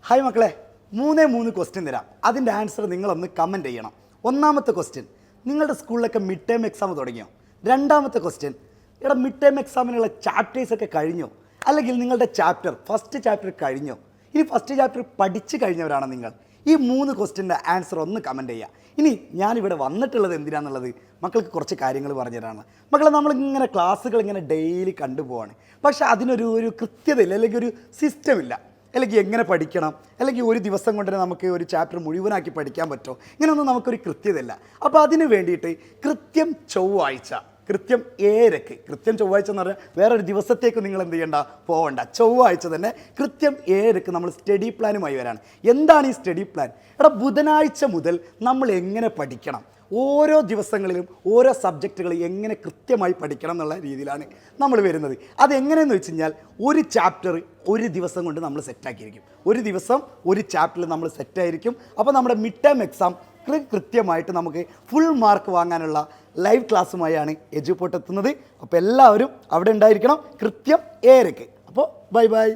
Hi മക്കളെ, മൂന്ന് question തരാം. അതിൻ്റെ ആൻസർ നിങ്ങളൊന്ന് കമൻറ്റ് ചെയ്യണം. ഒന്നാമത്തെ ക്വസ്റ്റ്യൻ, നിങ്ങളുടെ സ്കൂളിലൊക്കെ മിഡ് ടേം എക്സാം തുടങ്ങിയോ? രണ്ടാമത്തെ ക്വസ്റ്റ്യൻ, മിഡ് ടേം എക്സാമിനുള്ള ചാപ്റ്റേഴ്സൊക്കെ കഴിഞ്ഞോ? അല്ലെങ്കിൽ നിങ്ങളുടെ ഫസ്റ്റ് ചാപ്റ്റർ കഴിഞ്ഞോ? ഇനി ഫസ്റ്റ് ചാപ്റ്റർ പഠിച്ചു കഴിഞ്ഞവരാണോ നിങ്ങൾ? ഈ 3 ക്വസ്റ്റ്യൻ്റെ ആൻസർ ഒന്ന് കമൻറ്റ് ചെയ്യുക. ഇനി ഞാനിവിടെ വന്നിട്ടുള്ളത് എന്തിനാണെന്നുള്ളത് മക്കൾക്ക് കുറച്ച് കാര്യങ്ങൾ പറഞ്ഞു തരാണ്. മക്കളെ, നമ്മളിങ്ങനെ ക്ലാസ്സുകൾ ഇങ്ങനെ ഡെയിലി കണ്ടുപോവാണ്. പക്ഷേ അതിനൊരു കൃത്യതയില്ല, അല്ലെങ്കിൽ ഒരു സിസ്റ്റമില്ല. അല്ലെങ്കിൽ എങ്ങനെ പഠിക്കണം, അല്ലെങ്കിൽ ഒരു ദിവസം കൊണ്ട് തന്നെ നമുക്ക് ഒരു ചാപ്റ്റർ മുഴുവനാക്കി പഠിക്കാൻ പറ്റുമോ, ഇങ്ങനെയൊന്നും നമുക്കൊരു കൃത്യതയില്ല. അപ്പോൾ അതിന് വേണ്ടിയിട്ട് കൃത്യം ചൊവ്വാഴ്ച, കൃത്യം 7:00, കൃത്യം ചൊവ്വാഴ്ച എന്ന് പറഞ്ഞാൽ വേറൊരു ദിവസത്തേക്ക് നിങ്ങൾ എന്ത് ചെയ്യണ്ട, പോകണ്ട. ചൊവ്വാഴ്ച തന്നെ കൃത്യം 7:00 നമ്മൾ സ്റ്റഡി പ്ലാനുമായി വരാണ്. എന്താണ് ഈ സ്റ്റഡി പ്ലാൻ? ബുധനാഴ്ച മുതൽ നമ്മൾ എങ്ങനെ പഠിക്കണം, ഓരോ ദിവസങ്ങളിലും ഓരോ സബ്ജക്റ്റുകൾ എങ്ങനെ കൃത്യമായി പഠിക്കണം എന്നുള്ള രീതിയിലാണ് നമ്മൾ വരുന്നത്. അതെങ്ങനെയെന്ന് വെച്ച് കഴിഞ്ഞാൽ ഒരു ചാപ്റ്റർ ഒരു ദിവസം കൊണ്ട് നമ്മൾ സെറ്റാക്കിയിരിക്കും. ഒരു ദിവസം ഒരു ചാപ്റ്ററിൽ നമ്മൾ സെറ്റായിരിക്കും. അപ്പോൾ നമ്മുടെ മിഡ് ടേം എക്സാം കൃത്യമായിട്ട് നമുക്ക് ഫുൾ മാർക്ക് വാങ്ങാനുള്ള ലൈവ് ക്ലാസ്സുമായാണ് എജുപോർട്ട് എത്തുന്നത്. അപ്പോൾ എല്ലാവരും അവിടെ ഉണ്ടായിരിക്കണം കൃത്യം 7:00. അപ്പോൾ ബൈ.